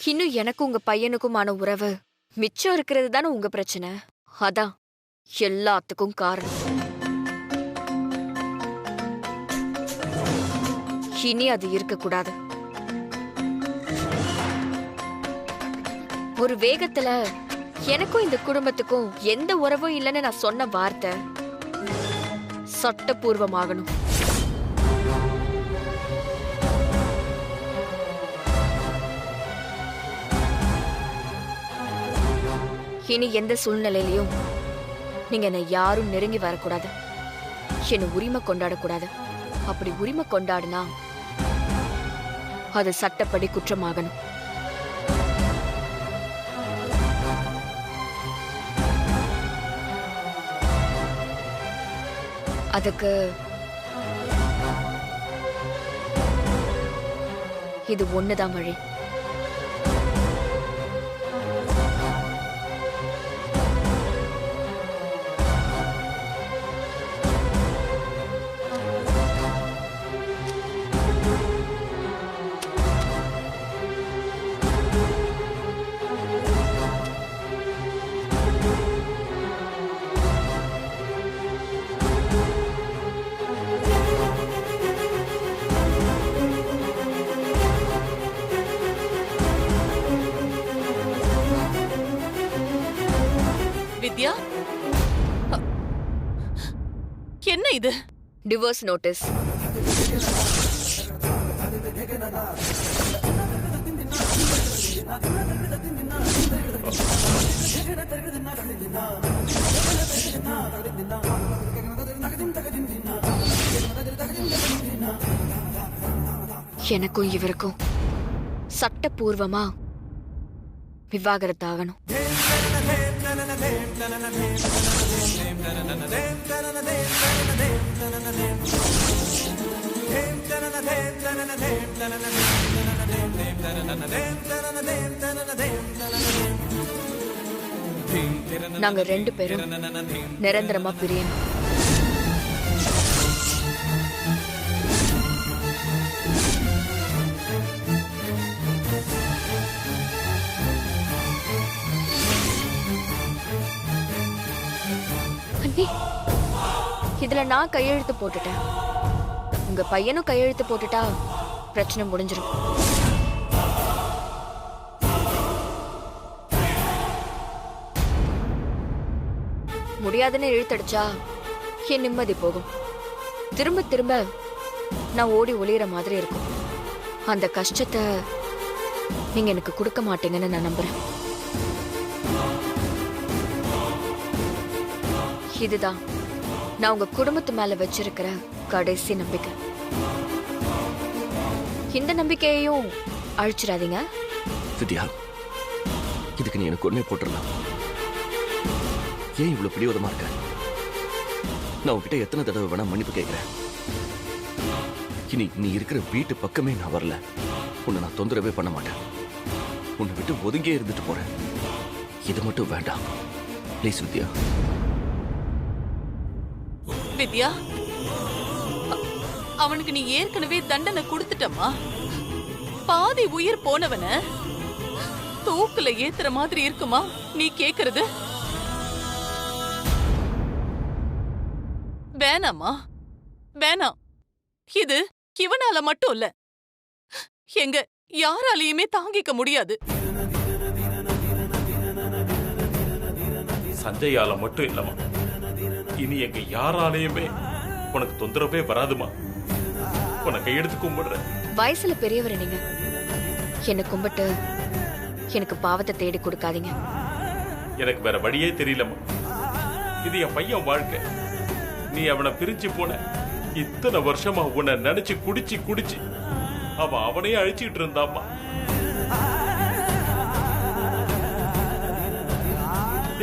இன்னும் எனக்கும் உங்க பையனுக்குமான உறவு மிச்சம் இருக்கிறது தானே உங்க பிரச்சனை. அதான் எல்லாத்துக்கும் காரணம். இனி அது இருக்கக்கூடாது. ஒரு வேகத்துல எனக்கும் இந்த குடும்பத்துக்கும் எந்த உறவும் இல்லைன்னு நான் சொன்ன வார்த்தை சட்டபூர்வமாகணும். இனி எந்த சூழ்நிலையிலையும் நீங்க என்னை யாரும் நெருங்கி வரக்கூடாது. என்ன உரிமை கொண்டாடக்கூடாது. அப்படி உரிமை கொண்டாடுனா அது சட்டப்படி குற்றமாகணும். அதுக்கு இது ஒண்ணுதான் வழி. வித்யா, என்ன இது? Divorce notice. எனக்கும் இவருக்கும் சட்டபூர்வமா விவாகரத்து ஆகணும். நாங்க 2 பேரும் நிரந்தரமா பிரியணும். இதுல நான் கையெழுத்து போட்டுட்டேன். உங்க பையனும் கையெழுத்து போட்டுட்டா பிரச்சனை முடிஞ்சிடும். முடியாதுன்னு இழுத்தடிச்சா என் நிம்மதி போகும். திரும்ப திரும்ப நான் ஓடி ஒளியிற மாதிரி இருக்கும். அந்த கஷ்டத்தை நீங்க எனக்கு கொடுக்க மாட்டீங்கன்னு நான் நம்புறேன். இதுதான் நான் உங்க குடும்பத்து மேல வச்சிருக்கிற கடைசி நம்பிக்கை. இந்த நம்பிக்கையையும் அழிச்சிடாதீங்க. வித்யா, இதுக்கு நீ எனக்கு ஒண்ணே போட்டுடலாம். ஏன் இவ்வளவு பிடிவாதமா இருக்க? நான் உன்கிட்ட எத்தனை தடவை வேணா மன்னிப்பு கேட்கிறேன். இனி நீ இருக்கிற வீட்டு பக்கமே நான் வரல. உன்னை நான் தொந்தரவே பண்ண மாட்டேன். உன்னை விட்டு ஒதுங்கியே இருந்துட்டு போறேன். இது மட்டும் வேண்டாம் ப்ளீஸ் வித்யா. வித்யா, அவனுக்கு நீ ஏற்கனவே தண்டனை கொடுத்துட்டமா. பாதி உயிர் போனவன தூக்குல ஏத்துற மாதிரி இருக்குமா நீ கேக்குறது? வேணாமா, வேணாம். இது இவனால மட்டும் இல்ல, எங்க யாராலையுமே தாங்கிக்க முடியாது. சஞ்சயால மட்டும் இல்லமா, இனி எங்க யாராலையுமே உனக்கு தொந்தரவே வராதுமா. உனக்கு கையெடுத்து கும்பிடுறேன். வயசுல பெரியவர் நீங்க. என்ன கும்பிட்டு எனக்கு பாவத்தை தேடி கொடுக்காதீங்க. எனக்கு வேற வழியே தெரியலமா. இது என் பையன் வாழ்க்கை. நீ அவனை பிரிஞ்சு போன இத்தனை வருஷமா உன்னை நினைச்சு குடிச்சு குடிச்சு அவன் அவனையே அழிச்சுட்டு இருந்தாமா.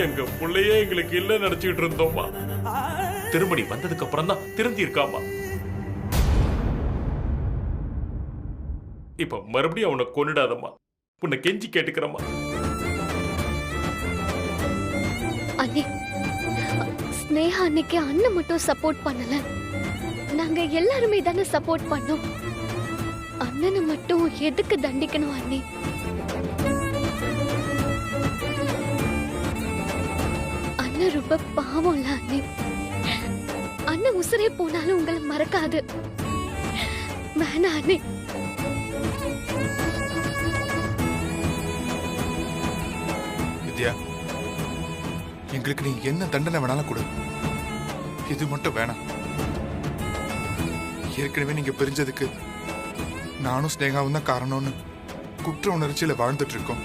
எங்க பிள்ளையே எங்களுக்கு இல்ல நினைச்சுட்டு இருந்தோமா. திருமணி வந்ததுக்கு அப்புறம் தான் திருந்தி இருக்காமா. இப்ப மறுபடியும் அவனை கொன்னுடாதம்மா. உன்னை கெஞ்சி கேட்டுக்கிறம்மா. அண்ணே, ஸ்னேகா அன்னைக்கு அண்ணன் மட்டும் சப்போர்ட் பண்ணல, நாங்க எல்லாருமே தானே சப்போர்ட் பண்ணோம். அண்ணனை மட்டும் எதுக்கு தண்டிக்கணும் அண்ணே? அண்ணன் ரொம்ப பாவம்ல அண்ணி. அண்ணன் உசுரே போனாலும் உங்களை மறக்காது. வேணாம் அண்ணி. வித்யா, எங்களுக்கு நீ என்ன தண்டனை வேணாலும் கொடு, இது மட்டும் வேணாம். ஏற்கனவே நீங்க பிரிஞ்சதுக்கு நானும் ஸ்னேகாவும் தான் காரணம்னு குற்ற உணர்ச்சியில வாழ்ந்துட்டு இருக்கோம்.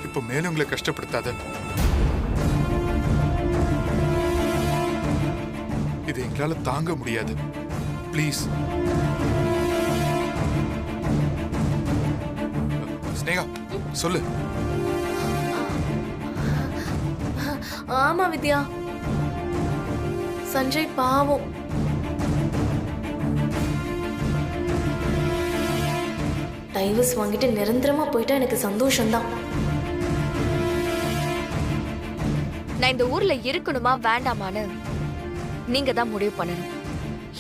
இப்ப மேலும் உங்களை கஷ்டப்படுத்தாத. இதை எங்களால தாங்க முடியாது. ப்ளீஸ். ஸ்னேகா சொல்லு. ஆமா வித்யா, சஞ்சய் பாவம். டைவர்ஸ் வாங்கிட்டு நிரந்தரமா போயிட்டா எனக்கு சந்தோஷம்தான். நான் இந்த ஊர்ல இருக்கணுமா வேண்டாமான்னு நீங்க தான் முடிவு பண்ணணும்.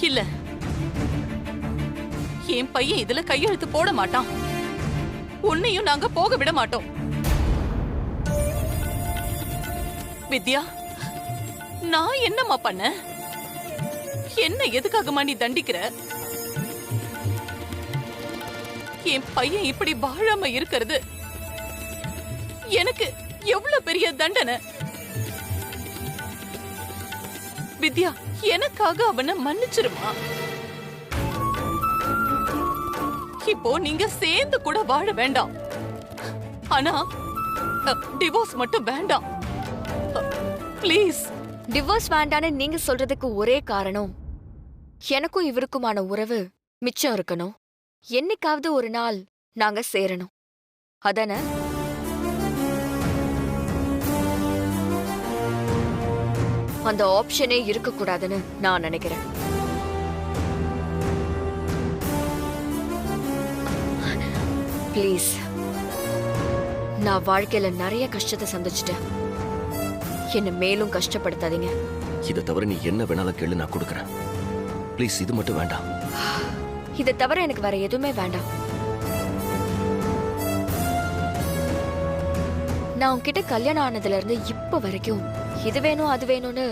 இல்ல, என் பையன் இதுல கையெழுத்து போட மாட்டான். உன்னையும் நாங்க போக விட மாட்டோம். வித்யா, நான் என்னம்மா பண்ண? என்ன எதுக்காகமா நீ தண்டிக்கிற? என் பையன் இப்படி வாழாம இருக்கிறது எனக்கு எவ்வளவு பெரிய தண்டனை. வித்யா, எனக்காக அவனை மன்னிச்சிருமா. இப்போ நீங்க சேர்ந்து கூட வாழ வேண்டாம். ஆனா டிவோர்ஸ் மட்டும் வேண்டாம். ப்ளீஸ். டிவோர்ஸ் வேண்டான்னு நீங்க சொல்றதுக்கு ஒரே காரணம், எனக்கும் இவருக்குமான உறவு மிச்சம் இருக்கணும். என்னைக்காவது ஒரு நாள் நாங்க சேரணும். அதானே? அந்த ஆப்ஷனே இருக்கக்கூடாதுன்னு நான் நினைக்கிறேன். ப்ளீஸ். நான் வாழ்க்கையில நிறைய கஷ்டத்தை சந்திச்சிட்டேன். என்ன மேலும் கஷ்டப்படுத்தாதீங்க. இதை தவிர நீ என்ன வேணாலும் கேளு, நான் கொடுக்குறேன். ப்ளீஸ், இது மட்டும் வேண்டாம். இதை தவிர எனக்கு வேற எதுவுமே வேண்டாம். நான் உன்கிட்ட கல்யாணம் ஆனதுல இருந்து இப்ப வரைக்கும் இது வேணும் அது வேணும்னு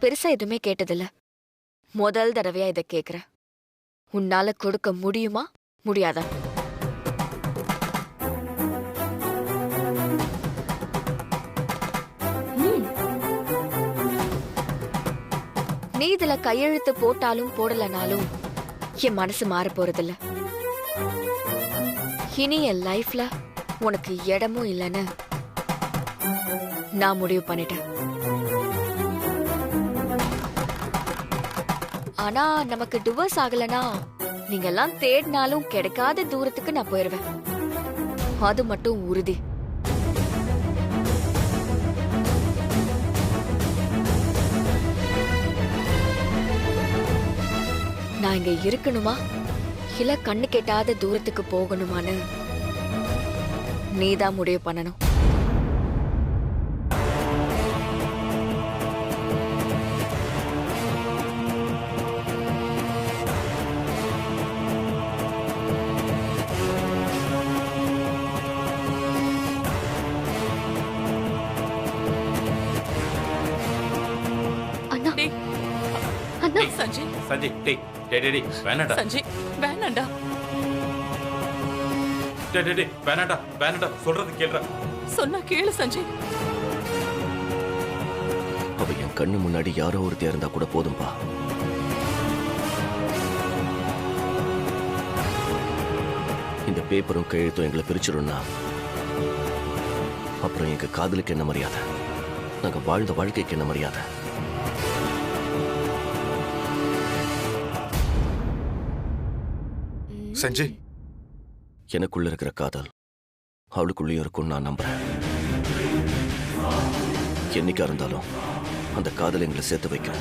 பெருசா எதுவுமே கேட்டதில்ல. முதல் தடவையா இதை கேக்குறேன். உன்னால கொடுக்க முடியுமா முடியாதா? நீ இதுல கையெழுத்து போட்டாலும் போடலனாலும் என் மனசு மாற போறதில்ல. இனி என் லைஃப்ல உனக்கு இடமும் இல்லைன்னு நான் முடிவு பண்ணிட்டேன். ஆனா நமக்கு டிவோர்ஸ் ஆகலனா நீங்க எல்லாம் தேடினாலும் கிடைக்காத தூரத்துக்கு நான் போயிருவேன். அது மட்டும் உறுதி. நான் இங்க இருக்கணுமா இல்ல கண்ணு கெட்டாத தூரத்துக்கு போகணுமான்னு நீதான் முடிவு பண்ணணும். அண்ணா, டேய், அண்ணா, சஞ்சய், சஞ்சய், டேய் டேய் டேய் டேய், வேணாடா. சஞ்சய், வேணாண்டா. டேய் டேய் டேய், வேணாடா வேணாடா, சொல்றது கேளுடா. சொன்னா கேளு சஞ்சய். அவ என் கண்ணு முன்னாடி யாரோ ஒருத்தியா இருந்தா கூட போதும்பா. இந்த பேப்பரும் கையெழுத்தும் எங்களை பிரிச்சிடும்னா அப்புறம் எங்க காதலுக்கு என்ன மரியாதை, நாங்க வாழ்ந்த வாழ்க்கைக்கு என்ன மரியாதை? சஞ்சய், எனக்குள்ள இருக்கிற காதல் அவளுக்குள்ளேயும் இருக்கும் நான் நம்புறேன். என்னைக்கா இருந்தாலும் அந்த காதல் எங்களை சேர்த்து வைக்கும்.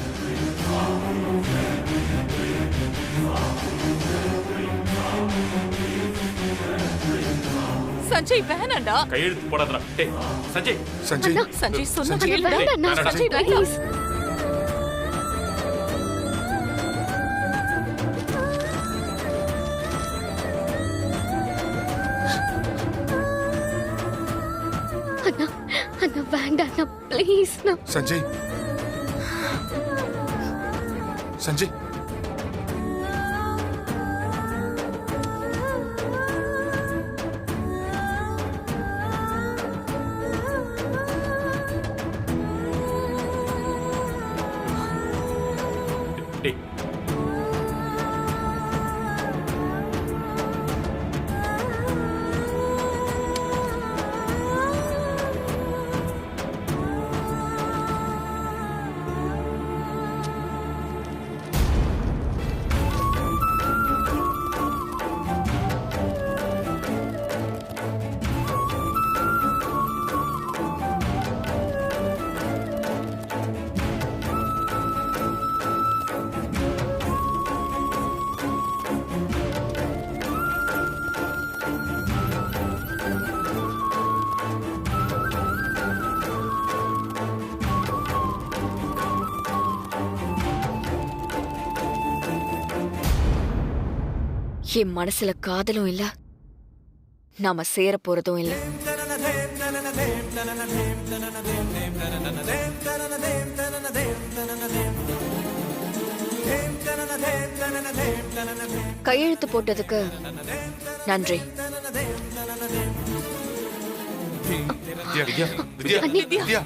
சஞ்சய், வேணாண்டா. கையெழுத்து போடாதடா. டேய் சஞ்சய், சஞ்சய், சஞ்சய், சொன்னா சஞ்சய், கேளு. வேண்டாம் அண்ணா, சஞ்சய், வேண்டாம். ப்ளீஸ். அண்ணா, அண்ணா வேண்டாம் அண்ணா, ப்ளீஸ் நான் சஞ்சய் சஞ்சய் டேய், என் மனசுல காதலும் இல்ல, நாம சேர போறதும் இல்ல. கையெழுத்து போட்டதுக்கு நன்றி. வித்யா வித்யா வித்யா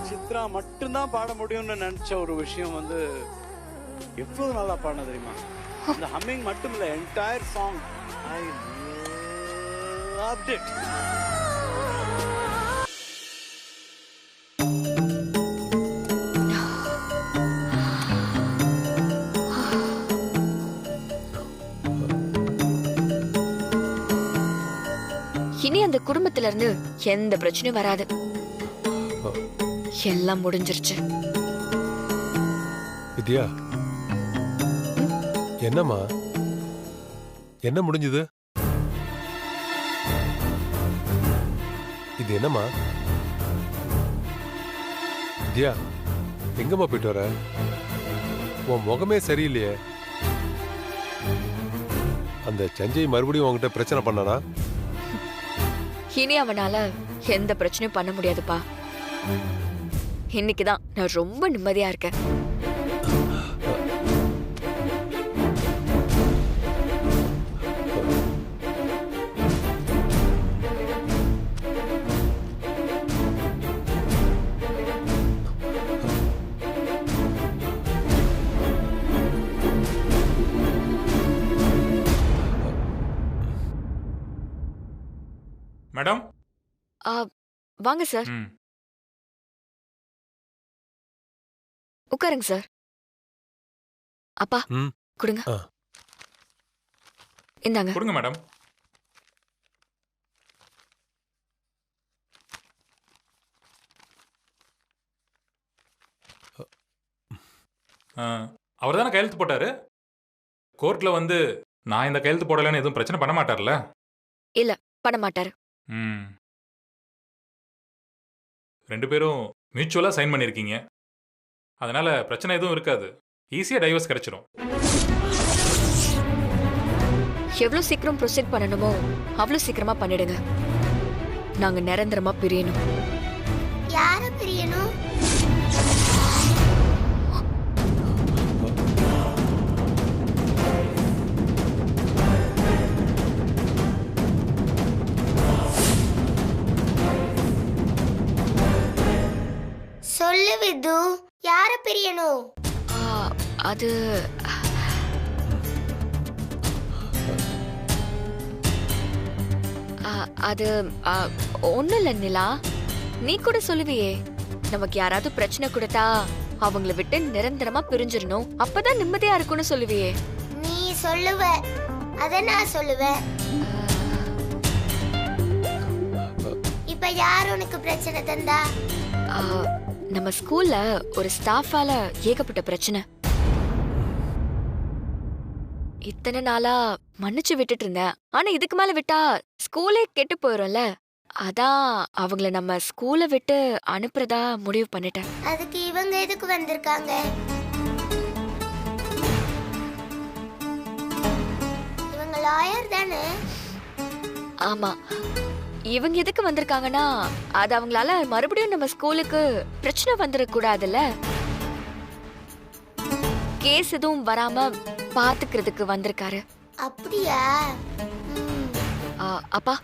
சித்ரா மட்டும்தான் பாட முடியும்னு நினைச்ச ஒரு விஷயம் வந்து எவ்வளவு நல்லா பாடின தெரியுமா? இந்த ஹம்மிங் மட்டும் இல்ல, entire song I loved it. இனி அந்த குடும்பத்துல இருந்து எந்த பிரச்சனையும் வராது. எல்லாம் முடிஞ்சிருச்சு. வித்யா, என்னம்மா, என்ன முடிஞ்சது? இது என்னம்மா? வித்யா, எங்கம்மா போயிட்டு வர? உன் முகமே சரியில்லையே. அந்த சஞ்சய் மறுபடியும் உன்கிட்ட பிரச்சனை பண்ணானா? இனி அவனால எந்த பிரச்சனையும் பண்ண முடியாதுப்பா. இன்னைக்குதான் நான் ரொம்ப நிம்மதியா இருக்கேன். மேடம். வாங்க சார். ம். உட்காருங்க சார். அப்பா ம். கொடுங்க. ஆ. இந்தாங்க. கொடுங்க மேடம். அவர் தானே கையெழுத்து போட்டாரு. கோர்ட்ல வந்து நான் இந்த கையெழுத்து போடலன்னு எதுவும் பிரச்சனை பண்ண மாட்டார்ல? இல்ல, பண்ண மாட்டாரு. ம். ரெண்டு பேரும் மியூச்சுவலா சைன் பண்ணிருக்கீங்க. அதனால பிரச்சனை எதுவும் இருக்காது. ஈஸியா டைவர்ஸ் கிடைச்சிரும். எவ்வளவு சீக்கிரம் ப்ரொசீட் பண்ணணுமோ அவ்வளவு சீக்கிரமா பண்ணிடுங்க. நாங்க நிரந்தரமா பிரியணும். யார பிரியணும்? சொல்லு விது, யார பிரியணும்? அது அது ஒண்ணும் இல்ல நிலா. நீ கூட சொல்லுவியே, நமக்கு யாராவது பிரச்சனை கொடுத்தா அவங்கள விட்டு நிரந்தரமா பிரிஞ்சிடணும், அப்பதான் நிம்மதியா இருக்கும்னு சொல்லுவியே. நீ சொல்லுவ, அத நான் சொல்லுவேன். இப்ப யார் உனக்கு பிரச்சனை தந்தா? ஆ, நம்ம ஸ்கூல்ல ஒரு ஸ்டாஃபால ஏகப்பட்ட பிரச்சனை. இத்தனை நாளா மன்னிச்சு விட்டுட்டு இருந்தேன். ஆனா இதுக்கு மேல விட்டா ஸ்கூலே கெட்டு போயிரும்ல. அதான் அவங்கள நம்ம ஸ்கூலை விட்டு அனுப்புறதா முடிவு பண்ணிட்டேன். அதுக்கு இவங்க எதுக்கு வந்திருக்காங்க? இவங்க லாயர் தானே? ஆமா, இவங்க எதுக்கு வந்திருக்காங்கன்னா அது அவங்களால மறுபடியும் நம்ம ஸ்கூலுக்கு பிரச்சனை வந்துடக்கூடாதுல்ல. கேஸ் எதுவும் வராம பாத்துக்கிறதுக்கு வந்திருக்காரு. அப்படியா? அப்பா,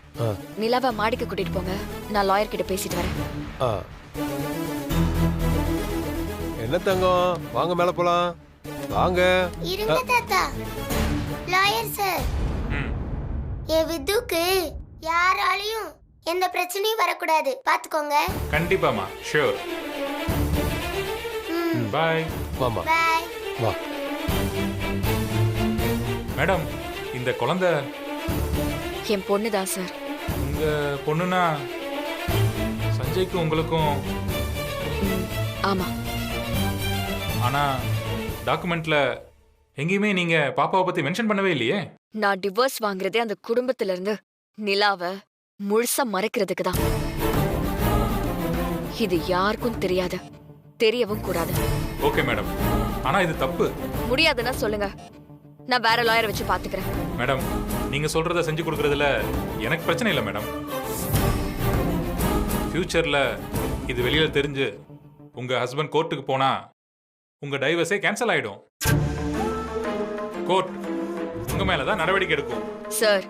நிலாவை மாடிக்கு கூட்டிட்டு போங்க. நான் லாயர் கிட்ட பேசிட்டு வரேன். என்ன தங்கம், வாங்க மேல போலாம். வாங்க. இருங்க தாத்தா. லாயர் சார், என் வித்துக்கு யாராலையும் எந்த பிரச்சனையும் வரக்கூடாது, பாத்துக்கோங்க. கண்டிப்பாமா, ஷூர். பை. வாமா. பை. வா. மேடம், இந்த குழந்தை என் பொண்ணுதான் சார். உங்க பொண்ணுனா சஞ்சய்க்கும் உங்களுக்கும்? ஆமா. ஆனா டாக்குமெண்ட்ல எங்கேயுமே நீங்க பாப்பாவை பத்தி மென்ஷன் பண்ணவே இல்லையே. நான் டிவோர்ஸ் வாங்குறதே அந்த குடும்பத்துல இருந்து நிலாவை முழுசா மறைக்கிறதுக்கு தான். இது யாருக்கும் தெரியாது, தெரியவும் கூடாது. ஓகே மேடம், ஆனா இது தப்பு. முடியாதுன்னா சொல்லுங்க, நான் வேற லாயரை வச்சு பாத்துக்கிறேன். மேடம், நீங்க சொல்றத செஞ்சு கொடுக்கறதுல எனக்கு பிரச்சனை இல்லை மேடம். ஃபியூச்சர்ல இது வெளியில தெரிஞ்சு உங்க ஹஸ்பண்ட் கோர்ட்டுக்கு போனா உங்க டைவர்ஸே கேன்சல் ஆயிடும். கோர்ட் உங்க மேலதான் நடவடிக்கை எடுக்கும். சார்,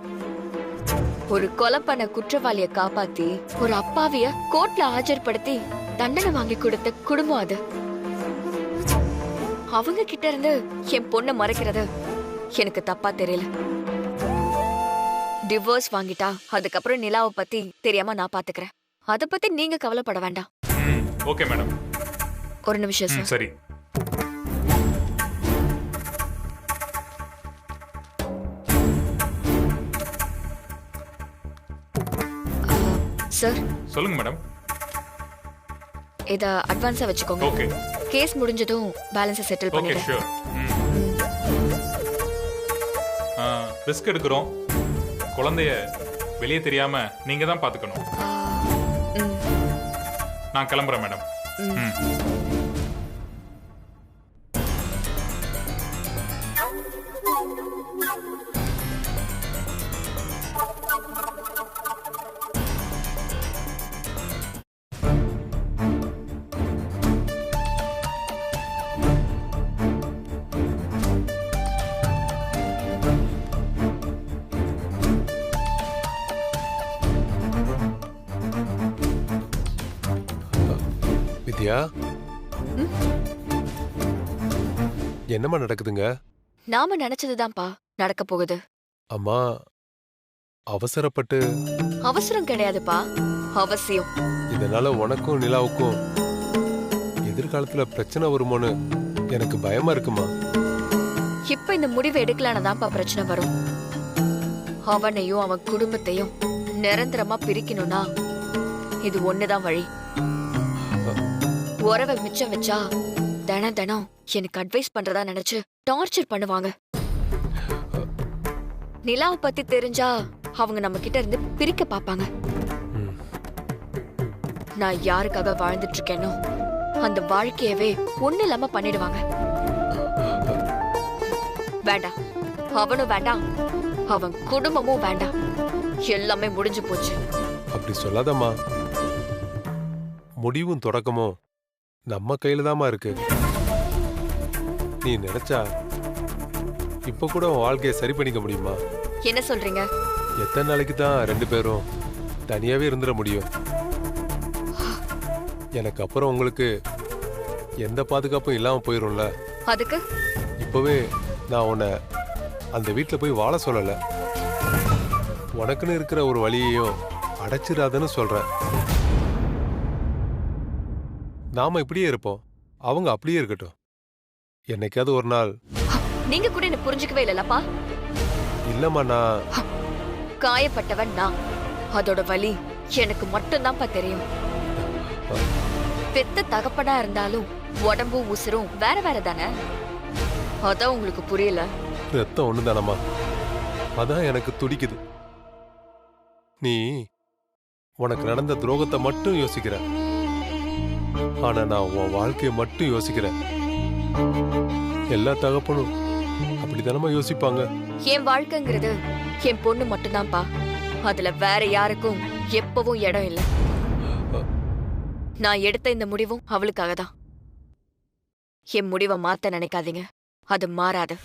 ஒரு கொலை பண்ண குற்றவாளியை காப்பாத்தி ஒரு அப்பாவிய கோர்ட்ல ஆஜர்படுத்தி தண்டனை வாங்கி கொடுத்த குடும்பம் அது. அவங்க கிட்ட இருந்து என் பொண்ணை மறைக்கிறது எனக்கு தப்பா தெரியல. டிவோர்ஸ் வாங்கிட்டா அதுக்கப்புறம் நிலாவை பத்தி தெரியாம நான் பாத்துக்கிறேன். அத பத்தி நீங்க கவலைப்பட வேண்டாம். Okay madam. ஒரு நிமிஷம் சார். சரி. சார் சொல்லுங்க மேடம். இத அட்வான்ஸா வச்சுக்கோங்க. ஓகே. கேஸ் முடிஞ்சதும் பேலன்ஸை செட்டில் ஓகே, பண்ணிடுறேன். ஷூர். ரிஸ்க் எடுக்கிறோம். குழந்தைய வெளியே தெரியாம நீங்க தான் பாத்துக்கணும். நான் கிளம்புறேன் மேடம். வித்யா, என்னம்மா நடக்குதுங்க? நாம நினைச்சதுதான்ப்பா நடக்க போகுது. அம்மா, அவசரப்பட்டு. அவசரம் கிடையாதுப்பா, அவசியம். இதனால உனக்கும் நிலாவுக்கும் எதிர்காலத்துல பிரச்சனை வருமோன்னு எனக்கு பயமா இருக்குமா. இப்ப இந்த முடிவை எடுக்கலானதான்ப்பா பிரச்சனை வரும். அவனையும் அவன் குடும்பத்தையும் நிரந்தரமா பிரிக்கணும்னா இது ஒண்ணுதான் வழி. உறவை மிச்சம் வச்சா தினம் தினம் எனக்கு அட்வைஸ் பண்றதா நினைச்சு டார்ச்சர் பண்ணுவாங்க. நிலாவை பத்தி தெரிஞ்சா அவங்க நம்ம கிட்ட இருந்து பிரிக்க பாப்பாங்க. நான் யாருக்காக வாழ்ந்துட்டு இருக்கேனோ அந்த வாழ்க்கையவே ஒண்ணு இல்லாம பண்ணிடுவாங்க. வேண்டாம், அவனும் வேண்டாம், அவன் குடும்பமும் வேண்டாம். எல்லாமே முடிஞ்சு போச்சு. அப்படி சொல்லாதம்மா. முடிவும் தொடக்கமும் நம்ம கையில தாமா இருக்கு. நீ நினைச்சா இப்ப கூட உன் வாழ்க்கையை சரி பண்ணிக்க முடியுமா? என்ன சொல்றீங்க? எத்தனை நாளைக்கு தான் ரெண்டு பேரும் தனியாவே இருந்துட முடியும்? எனக்கு அப்புறம் உங்களுக்கு எந்த பாதுகாப்பும் இல்லாம போயிரும்ல. அதுக்கு இப்பவே நான் உன்னை அந்த வீட்டுல போய் வாழ சொல்லல. உனக்குன்னு இருக்கிற ஒரு வழியையும் அடைச்சிடாதன்னு சொல்றேன். நாம இப்படியே இருப்போம், அவங்க அப்படியே இருக்கட்டும். என்னைக்காவது ஒரு நாள். நீங்க கூட என்ன புரிஞ்சுக்கவே இல்லப்பா. இல்லம்மா, நான் காயப்பட்டவன் நான். அதோட வலி எனக்கு மட்டும்தான்ப்பா தெரியும். பெத்த தகப்பனா இருந்தாலும் உடம்பும் உசுரும் வேற வேற தானே. அதான் உங்களுக்கு புரியல. ரத்தம் ஒண்ணுதானம்மா, அதான் எனக்கு துடிக்குது. நீ உனக்கு நடந்த துரோகத்தை மட்டும் யோசிக்கிற, ஆனா நான் உன் வாழ்க்கையை மட்டும் யோசிக்கிறேன். எல்லா தகப்பனும் அப்படித்தானமா யோசிப்பாங்க. என் வாழ்க்கைங்கிறது என் பொண்ணு மட்டும்தான்ப்பா. அதுல வேற யாருக்கும் எப்பவும் இடம் இல்லை. நான் எடுத்த இந்த முடிவும் அவளுக்காக தான். என் முடிவை மாத்த நினைக்காதீங்க, அது மாறாது.